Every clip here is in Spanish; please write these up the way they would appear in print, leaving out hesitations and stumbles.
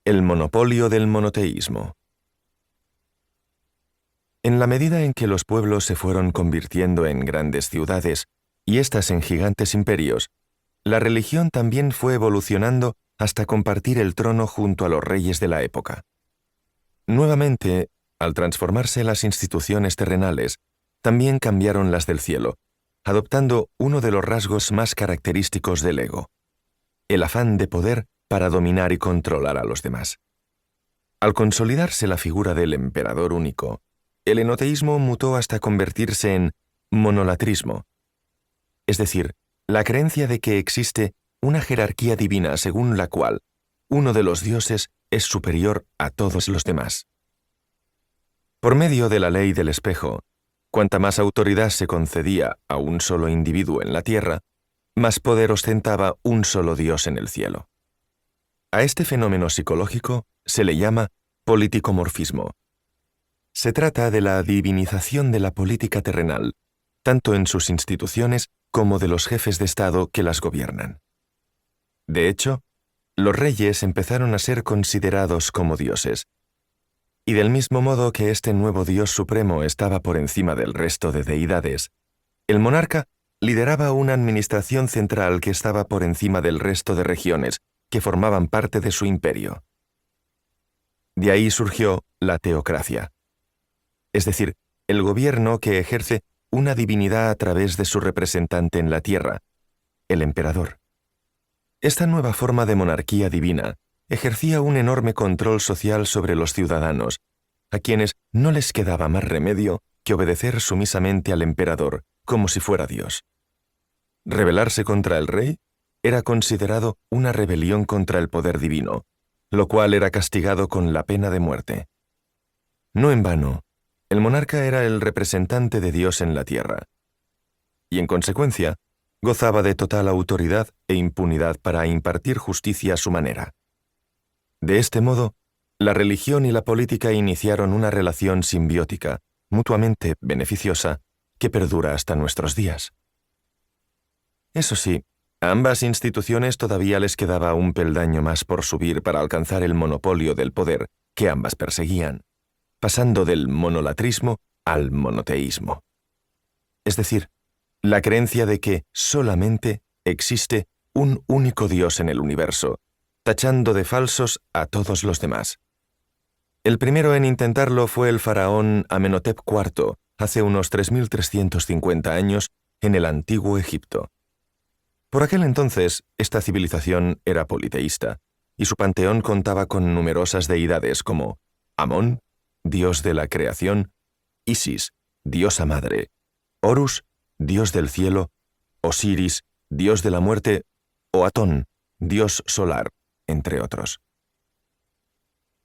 El monopolio del monoteísmo. En la medida en que los pueblos se fueron convirtiendo en grandes ciudades y éstas en gigantes imperios, la religión también fue evolucionando hasta compartir el trono junto a los reyes de la época. Nuevamente, al transformarse las instituciones terrenales, también cambiaron las del cielo, adoptando uno de los rasgos más característicos del ego: el afán de poder para dominar y controlar a los demás. Al consolidarse la figura del emperador único, el enoteísmo mutó hasta convertirse en monolatrismo, es decir, la creencia de que existe una jerarquía divina según la cual uno de los dioses es superior a todos los demás. Por medio de la ley del espejo, cuanta más autoridad se concedía a un solo individuo en la tierra, más poder ostentaba un solo Dios en el cielo. A este fenómeno psicológico se le llama politicomorfismo. Se trata de la divinización de la política terrenal, tanto en sus instituciones como de los jefes de Estado que las gobiernan. De hecho, los reyes empezaron a ser considerados como dioses, y del mismo modo que este nuevo Dios supremo estaba por encima del resto de deidades, el monarca lideraba una administración central que estaba por encima del resto de regiones que formaban parte de su imperio. De ahí surgió la teocracia, es decir, el gobierno que ejerce una divinidad a través de su representante en la tierra, el emperador. Esta nueva forma de monarquía divina ejercía un enorme control social sobre los ciudadanos, a quienes no les quedaba más remedio que obedecer sumisamente al emperador como si fuera Dios. Rebelarse contra el rey era considerado una rebelión contra el poder divino, lo cual era castigado con la pena de muerte. No en vano, el monarca era el representante de Dios en la tierra, y en consecuencia, gozaba de total autoridad e impunidad para impartir justicia a su manera. De este modo, la religión y la política iniciaron una relación simbiótica, mutuamente beneficiosa, que perdura hasta nuestros días. Eso sí, a ambas instituciones todavía les quedaba un peldaño más por subir para alcanzar el monopolio del poder que ambas perseguían, pasando del monolatrismo al monoteísmo. Es decir, la creencia de que solamente existe un único Dios en el universo, tachando de falsos a todos los demás. El primero en intentarlo fue el faraón Amenhotep IV, hace unos 3350 años, en el antiguo Egipto. Por aquel entonces, esta civilización era politeísta, y su panteón contaba con numerosas deidades como Amón, dios de la creación; Isis, diosa madre; Horus, dios del cielo; Osiris, dios de la muerte; o Atón, dios solar, entre otros.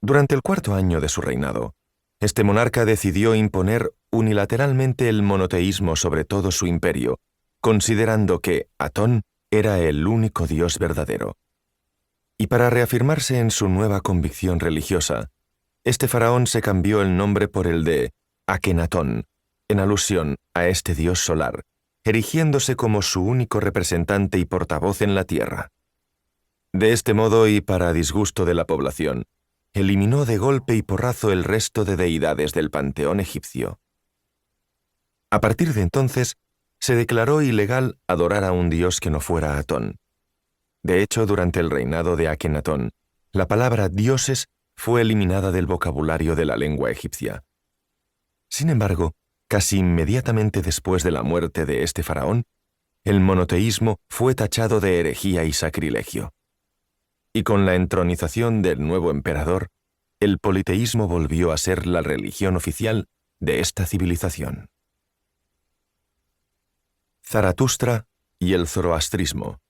Durante el cuarto año de su reinado, este monarca decidió imponer unilateralmente el monoteísmo sobre todo su imperio, considerando que Atón era el único Dios verdadero. Y para reafirmarse en su nueva convicción religiosa, este faraón se cambió el nombre por el de Akenatón, en alusión a este dios solar, erigiéndose como su único representante y portavoz en la tierra. De este modo, y para disgusto de la población, eliminó de golpe y porrazo el resto de deidades del panteón egipcio. A partir de entonces, se declaró ilegal adorar a un dios que no fuera Atón. De hecho, durante el reinado de Akenatón, la palabra dioses fue eliminada del vocabulario de la lengua egipcia. Sin embargo, casi inmediatamente después de la muerte de este faraón, el monoteísmo fue tachado de herejía y sacrilegio. Y con la entronización del nuevo emperador, el politeísmo volvió a ser la religión oficial de esta civilización. Zaratustra y el zoroastrismo.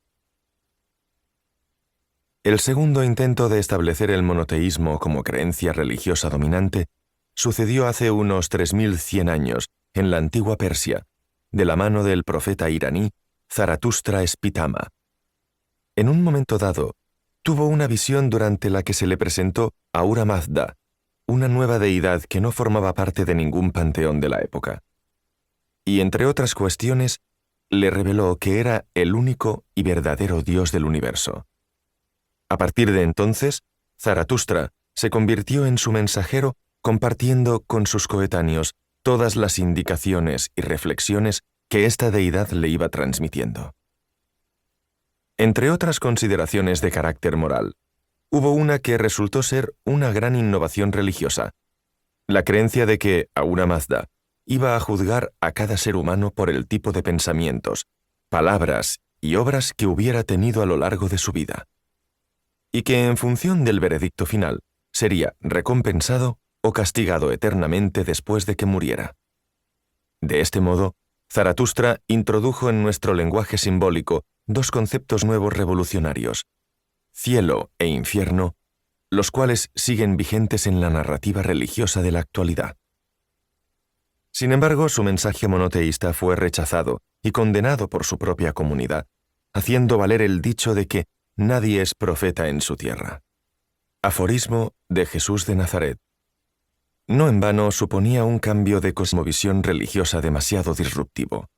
El segundo intento de establecer el monoteísmo como creencia religiosa dominante sucedió hace unos 3100 años en la antigua Persia, de la mano del profeta iraní Zaratustra Spitama. En un momento dado, tuvo una visión durante la que se le presentó Ahura Mazda, una nueva deidad que no formaba parte de ningún panteón de la época. Y entre otras cuestiones, le reveló que era el único y verdadero Dios del universo. A partir de entonces, Zaratustra se convirtió en su mensajero, compartiendo con sus coetáneos todas las indicaciones y reflexiones que esta deidad le iba transmitiendo. Entre otras consideraciones de carácter moral, hubo una que resultó ser una gran innovación religiosa: la creencia de que Ahura Mazda iba a juzgar a cada ser humano por el tipo de pensamientos, palabras y obras que hubiera tenido a lo largo de su vida, y que en función del veredicto final sería recompensado o castigado eternamente después de que muriera. De este modo, Zaratustra introdujo en nuestro lenguaje simbólico dos conceptos nuevos revolucionarios: cielo e infierno, los cuales siguen vigentes en la narrativa religiosa de la actualidad. Sin embargo, su mensaje monoteísta fue rechazado y condenado por su propia comunidad, haciendo valer el dicho de que nadie es profeta en su tierra. Aforismo de Jesús de Nazaret. No en vano suponía un cambio de cosmovisión religiosa demasiado disruptivo.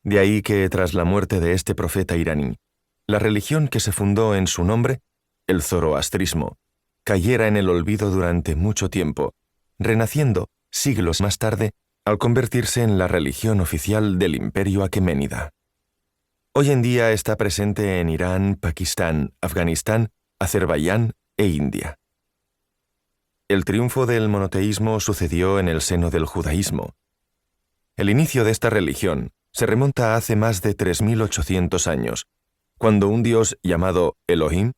De ahí que, tras la muerte de este profeta iraní, la religión que se fundó en su nombre, el zoroastrismo, cayera en el olvido durante mucho tiempo, renaciendo siglos más tarde al convertirse en la religión oficial del Imperio Aqueménida. Hoy en día está presente en Irán, Pakistán, Afganistán, Azerbaiyán e India. El triunfo del monoteísmo sucedió en el seno del judaísmo. El inicio de esta religión se remonta a hace más de 3.800 años, cuando un dios llamado Elohim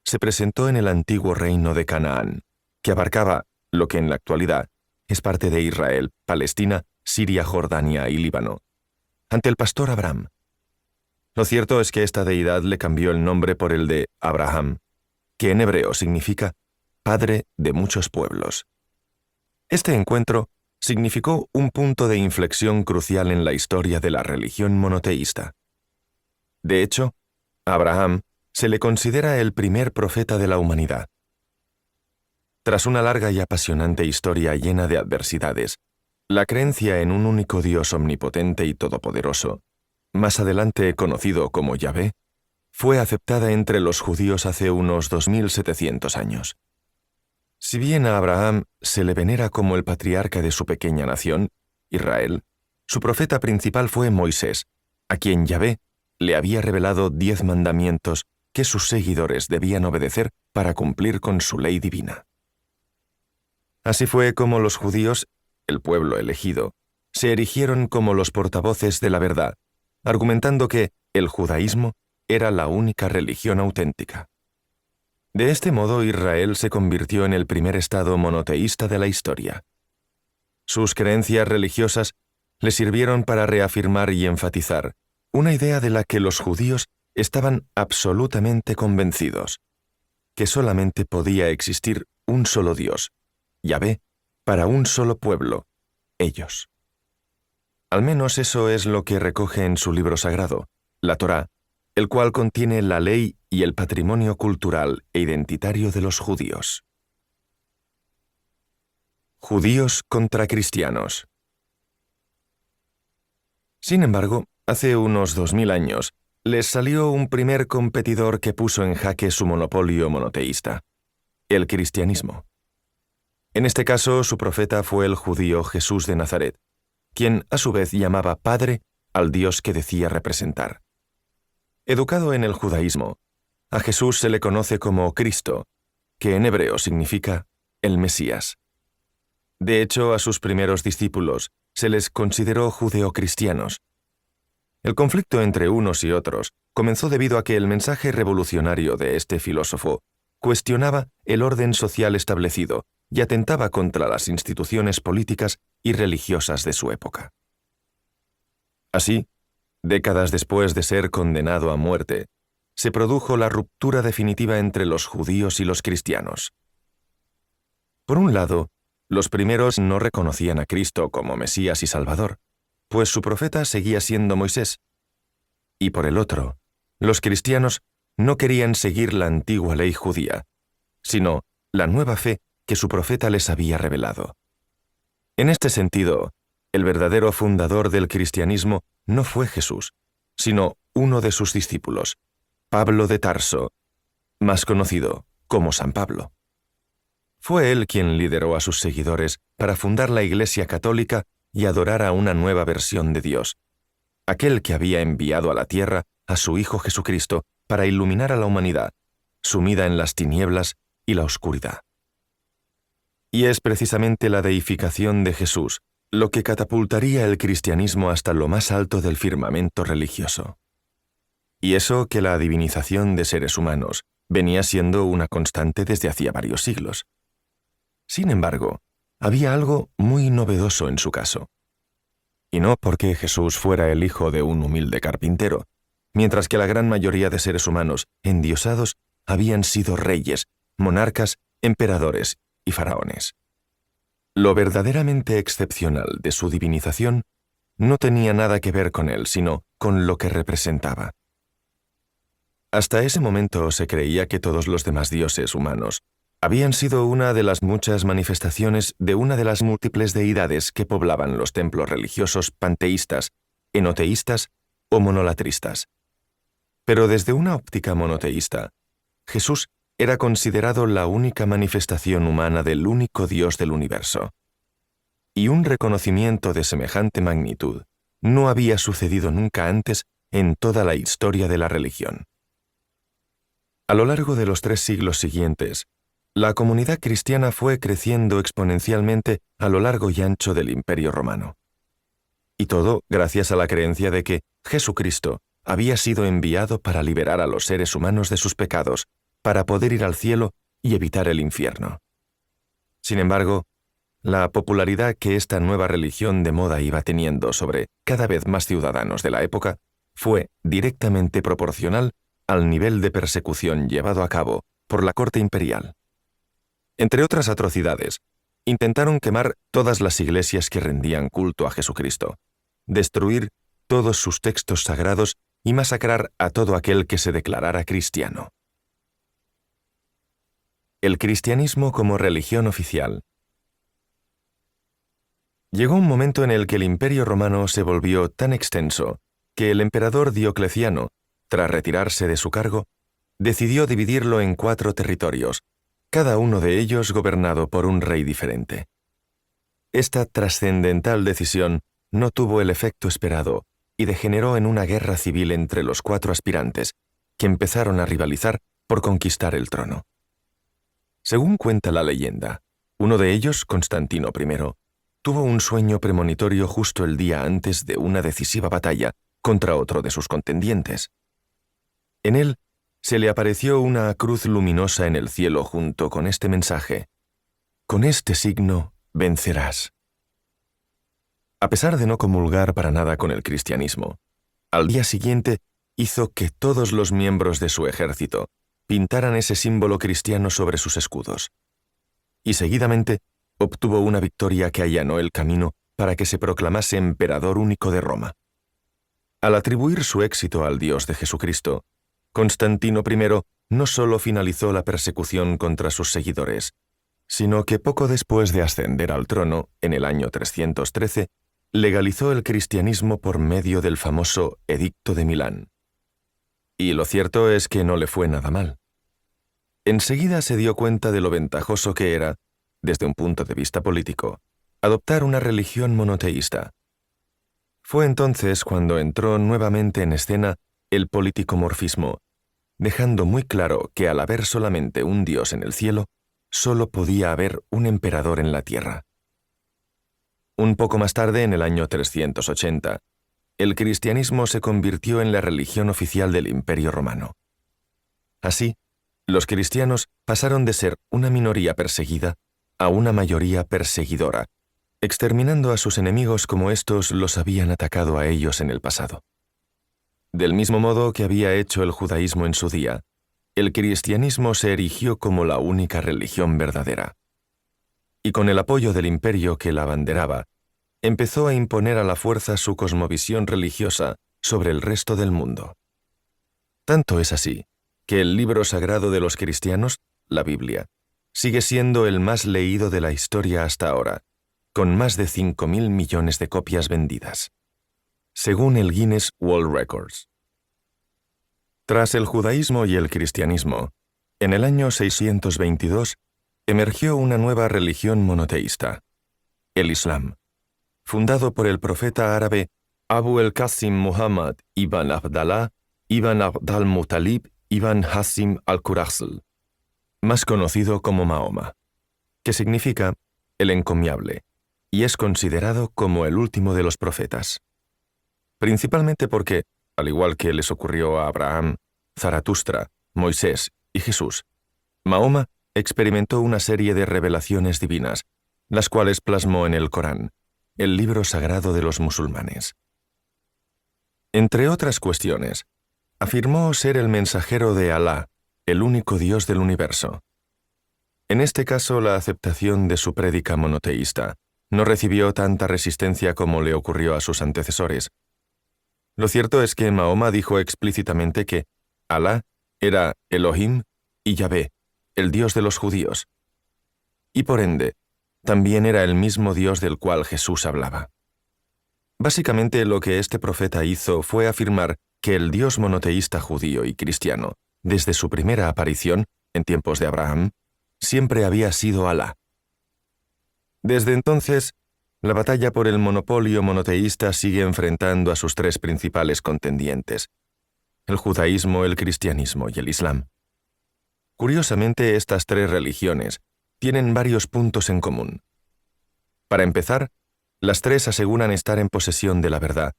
se presentó en el antiguo reino de Canaán, que abarcaba lo que en la actualidad es parte de Israel, Palestina, Siria, Jordania y Líbano, ante el pastor Abraham. Lo cierto es que esta deidad le cambió el nombre por el de Abraham, que en hebreo significa padre de muchos pueblos. Este encuentro significó un punto de inflexión crucial en la historia de la religión monoteísta. De hecho, a Abraham se le considera el primer profeta de la humanidad. Tras una larga y apasionante historia llena de adversidades, la creencia en un único Dios omnipotente y todopoderoso, más adelante conocido como Yahvé, fue aceptada entre los judíos hace unos 2700 años. Si bien a Abraham se le venera como el patriarca de su pequeña nación, Israel, su profeta principal fue Moisés, a quien Yahvé le había revelado 10 mandamientos que sus seguidores debían obedecer para cumplir con su ley divina. Así fue como los judíos, el pueblo elegido, se erigieron como los portavoces de la verdad, argumentando que el judaísmo era la única religión auténtica. De este modo, Israel se convirtió en el primer estado monoteísta de la historia. Sus creencias religiosas le sirvieron para reafirmar y enfatizar una idea de la que los judíos estaban absolutamente convencidos: que solamente podía existir un solo Dios, Yahvé, para un solo pueblo, ellos. Al menos eso es lo que recoge en su libro sagrado, la Torá, el cual contiene la ley y el patrimonio cultural e identitario de los judíos. Judíos contra cristianos. Sin embargo, hace unos 2000 años, les salió un primer competidor que puso en jaque su monopolio monoteísta: el cristianismo. En este caso, su profeta fue el judío Jesús de Nazaret, quien a su vez llamaba Padre al Dios que decía representar. Educado en el judaísmo, a Jesús se le conoce como Cristo, que en hebreo significa el Mesías. De hecho, a sus primeros discípulos se les consideró judeocristianos. El conflicto entre unos y otros comenzó debido a que el mensaje revolucionario de este filósofo cuestionaba el orden social establecido y atentaba contra las instituciones políticas y religiosas de su época. Así, décadas después de ser condenado a muerte, se produjo la ruptura definitiva entre los judíos y los cristianos. Por un lado, los primeros no reconocían a Cristo como Mesías y Salvador, pues su profeta seguía siendo Moisés. Y por el otro, los cristianos no querían seguir la antigua ley judía, sino la nueva fe que su profeta les había revelado. En este sentido, el verdadero fundador del cristianismo no fue Jesús, sino uno de sus discípulos, Pablo de Tarso, más conocido como San Pablo. Fue él quien lideró a sus seguidores para fundar la Iglesia Católica y adorar a una nueva versión de Dios, aquel que había enviado a la tierra a su Hijo Jesucristo para iluminar a la humanidad, sumida en las tinieblas y la oscuridad. Y es precisamente la deificación de Jesús lo que catapultaría el cristianismo hasta lo más alto del firmamento religioso. Y eso que la divinización de seres humanos venía siendo una constante desde hacía varios siglos. Sin embargo, había algo muy novedoso en su caso. Y no porque Jesús fuera el hijo de un humilde carpintero, mientras que la gran mayoría de seres humanos endiosados habían sido reyes, monarcas, emperadores y faraones. Lo verdaderamente excepcional de su divinización no tenía nada que ver con él, sino con lo que representaba. Hasta ese momento se creía que todos los demás dioses humanos habían sido una de las muchas manifestaciones de una de las múltiples deidades que poblaban los templos religiosos panteístas, enoteístas o monolatristas. Pero desde una óptica monoteísta, Jesús era considerado la única manifestación humana del único Dios del universo. Y un reconocimiento de semejante magnitud no había sucedido nunca antes en toda la historia de la religión. A lo largo de los 3 siglos siguientes, la comunidad cristiana fue creciendo exponencialmente a lo largo y ancho del Imperio Romano. Y todo gracias a la creencia de que Jesucristo había sido enviado para liberar a los seres humanos de sus pecados, para poder ir al cielo y evitar el infierno. Sin embargo, la popularidad que esta nueva religión de moda iba teniendo sobre cada vez más ciudadanos de la época fue directamente proporcional al nivel de persecución llevado a cabo por la corte imperial. Entre otras atrocidades, intentaron quemar todas las iglesias que rendían culto a Jesucristo, destruir todos sus textos sagrados y masacrar a todo aquel que se declarara cristiano. El cristianismo como religión oficial. Llegó un momento en el que el Imperio Romano se volvió tan extenso que el emperador Diocleciano, tras retirarse de su cargo, decidió dividirlo en 4 territorios, cada uno de ellos gobernado por un rey diferente. Esta trascendental decisión no tuvo el efecto esperado y degeneró en una guerra civil entre los 4 aspirantes, que empezaron a rivalizar por conquistar el trono. Según cuenta la leyenda, uno de ellos, Constantino I, tuvo un sueño premonitorio justo el día antes de una decisiva batalla contra otro de sus contendientes. En él se le apareció una cruz luminosa en el cielo junto con este mensaje: «Con este signo vencerás». A pesar de no comulgar para nada con el cristianismo, al día siguiente hizo que todos los miembros de su ejército pintaran ese símbolo cristiano sobre sus escudos. Y seguidamente obtuvo una victoria que allanó el camino para que se proclamase emperador único de Roma. Al atribuir su éxito al Dios de Jesucristo, Constantino I no solo finalizó la persecución contra sus seguidores, sino que poco después de ascender al trono, en el año 313, legalizó el cristianismo por medio del famoso Edicto de Milán. Y lo cierto es que no le fue nada mal. Enseguida se dio cuenta de lo ventajoso que era, desde un punto de vista político, adoptar una religión monoteísta. Fue entonces cuando entró nuevamente en escena el politicomorfismo, dejando muy claro que al haber solamente un Dios en el cielo, solo podía haber un emperador en la tierra. Un poco más tarde, en el año 380, el cristianismo se convirtió en la religión oficial del Imperio Romano. Así, los cristianos pasaron de ser una minoría perseguida a una mayoría perseguidora, exterminando a sus enemigos como éstos los habían atacado a ellos en el pasado. Del mismo modo que había hecho el judaísmo en su día, el cristianismo se erigió como la única religión verdadera. Y con el apoyo del imperio que la abanderaba, empezó a imponer a la fuerza su cosmovisión religiosa sobre el resto del mundo. Tanto es así que el libro sagrado de los cristianos, la Biblia, sigue siendo el más leído de la historia hasta ahora, con más de 5.000 millones de copias vendidas, según el Guinness World Records. Tras el judaísmo y el cristianismo, En el año 622 emergió una nueva religión monoteísta, el Islam, fundado por el profeta árabe Abu el-Qasim Muhammad ibn Abdallah ibn Abd al-Muttalib ibn Hasim al-Qurasl, más conocido como Mahoma, que significa el encomiable, y es considerado como el último de los profetas. Principalmente porque, al igual que les ocurrió a Abraham, Zaratustra, Moisés y Jesús, Mahoma experimentó una serie de revelaciones divinas, las cuales plasmó en el Corán, el libro sagrado de los musulmanes. Entre otras cuestiones, afirmó ser el mensajero de Alá, el único Dios del universo. En este caso, la aceptación de su prédica monoteísta no recibió tanta resistencia como le ocurrió a sus antecesores. Lo cierto es que Mahoma dijo explícitamente que Alá era Elohim y Yahvé, el Dios de los judíos, y por ende, también era el mismo Dios del cual Jesús hablaba. Básicamente lo que este profeta hizo fue afirmar que el Dios monoteísta judío y cristiano, desde su primera aparición, en tiempos de Abraham, siempre había sido Alá. Desde entonces, la batalla por el monopolio monoteísta sigue enfrentando a sus tres principales contendientes: el judaísmo, el cristianismo y el islam. Curiosamente, estas tres religiones tienen varios puntos en común. Para empezar, las tres aseguran estar en posesión de la verdad,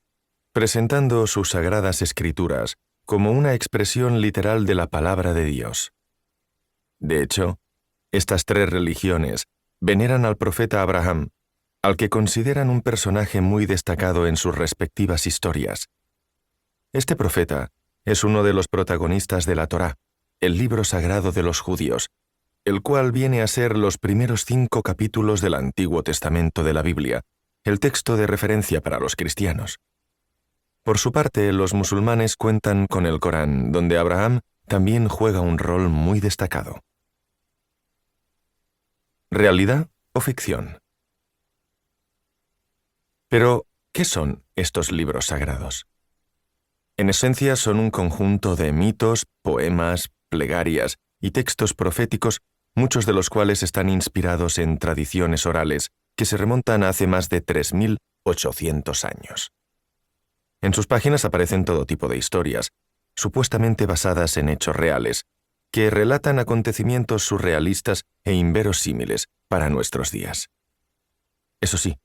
presentando sus sagradas escrituras como una expresión literal de la palabra de Dios. De hecho, estas tres religiones veneran al profeta Abraham, al que consideran un personaje muy destacado en sus respectivas historias. Este profeta es uno de los protagonistas de la Torá, el libro sagrado de los judíos, el cual viene a ser los primeros 5 capítulos del Antiguo Testamento de la Biblia, el texto de referencia para los cristianos. Por su parte, los musulmanes cuentan con el Corán, donde Abraham también juega un rol muy destacado. ¿Realidad o ficción? Pero, ¿qué son estos libros sagrados? En esencia son un conjunto de mitos, poemas, plegarias y textos proféticos, muchos de los cuales están inspirados en tradiciones orales que se remontan a hace más de 3.800 años. En sus páginas aparecen todo tipo de historias, supuestamente basadas en hechos reales, que relatan acontecimientos surrealistas e inverosímiles para nuestros días. Eso sí,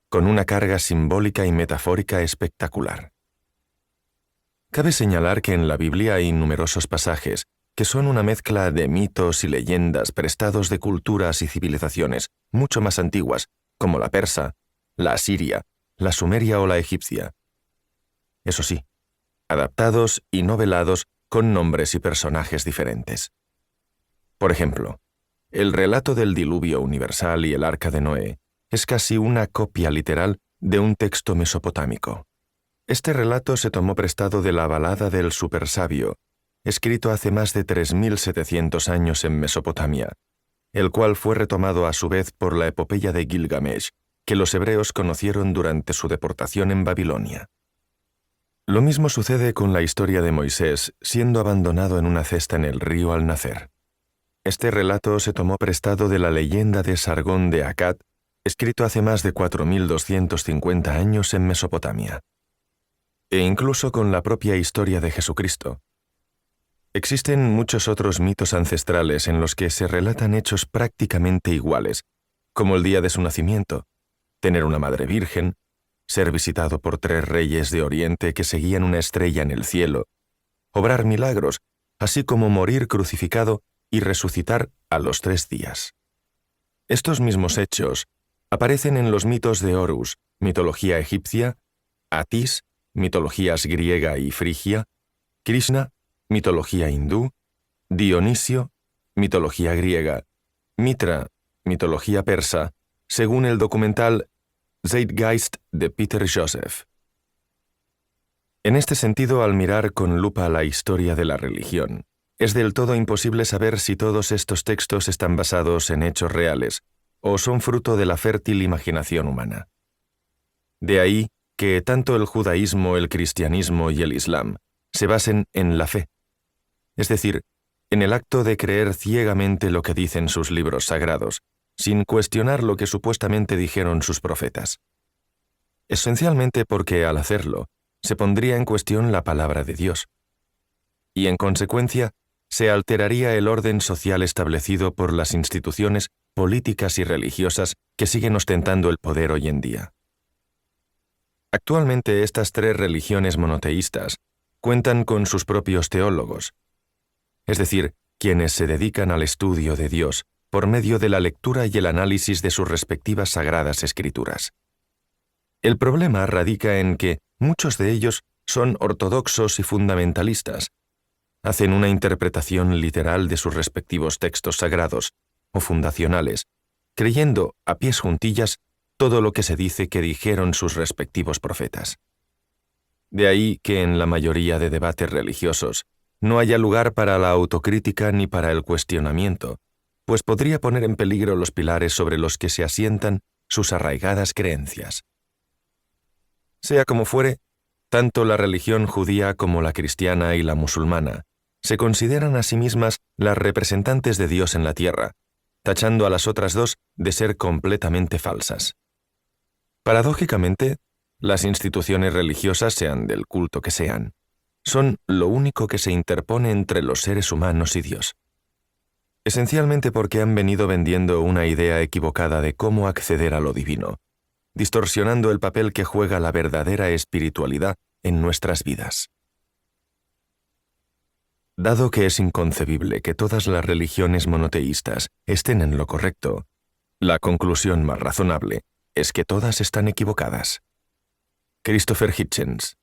con una carga simbólica y metafórica espectacular. Cabe señalar que en la Biblia hay numerosos pasajes que son una mezcla de mitos y leyendas prestados de culturas y civilizaciones mucho más antiguas, como la persa, la asiria, la sumeria o la egipcia. Eso sí, adaptados y novelados con nombres y personajes diferentes. Por ejemplo, el relato del diluvio universal y el arca de Noé es casi una copia literal de un texto mesopotámico. Este relato se tomó prestado de la balada del supersabio, escrito hace más de 3.700 años en Mesopotamia, el cual fue retomado a su vez por la epopeya de Gilgamesh, que los hebreos conocieron durante su deportación en Babilonia. Lo mismo sucede con la historia de Moisés siendo abandonado en una cesta en el río al nacer. Este relato se tomó prestado de la leyenda de Sargón de Akkad, escrito hace más de 4.250 años en Mesopotamia. E incluso con la propia historia de Jesucristo. Existen muchos otros mitos ancestrales en los que se relatan hechos prácticamente iguales, como el día de su nacimiento, tener una madre virgen, ser visitado por 3 reyes de Oriente que seguían una estrella en el cielo, obrar milagros, así como morir crucificado y resucitar a los 3 días. Estos mismos hechos aparecen en los mitos de Horus, mitología egipcia, Atis, mitologías griega y frigia, Krishna, mitología hindú, Dionisio, mitología griega, Mitra, mitología persa, según el documental Zeitgeist de Peter Joseph. En este sentido, al mirar con lupa la historia de la religión, es del todo imposible saber si todos estos textos están basados en hechos reales o son fruto de la fértil imaginación humana. De ahí que tanto el judaísmo, el cristianismo y el islam se basen en la fe, es decir, en el acto de creer ciegamente lo que dicen sus libros sagrados, sin cuestionar lo que supuestamente dijeron sus profetas. Esencialmente porque al hacerlo, se pondría en cuestión la palabra de Dios. Y en consecuencia, se alteraría el orden social establecido por las instituciones políticas y religiosas que siguen ostentando el poder hoy en día. Actualmente estas tres religiones monoteístas cuentan con sus propios teólogos, es decir, quienes se dedican al estudio de Dios por medio de la lectura y el análisis de sus respectivas sagradas escrituras. El problema radica en que muchos de ellos son ortodoxos y fundamentalistas. Hacen una interpretación literal de sus respectivos textos sagrados o fundacionales, creyendo a pies juntillas todo lo que se dice que dijeron sus respectivos profetas. De ahí que en la mayoría de debates religiosos no haya lugar para la autocrítica ni para el cuestionamiento, pues podría poner en peligro los pilares sobre los que se asientan sus arraigadas creencias. Sea como fuere, tanto la religión judía como la cristiana y la musulmana se consideran a sí mismas las representantes de Dios en la tierra, tachando a las otras dos de ser completamente falsas. Paradójicamente, las instituciones religiosas, sean del culto que sean, son lo único que se interpone entre los seres humanos y Dios. Esencialmente porque han venido vendiendo una idea equivocada de cómo acceder a lo divino, distorsionando el papel que juega la verdadera espiritualidad en nuestras vidas. Dado que es inconcebible que todas las religiones monoteístas estén en lo correcto, la conclusión más razonable es que todas están equivocadas. Christopher Hitchens.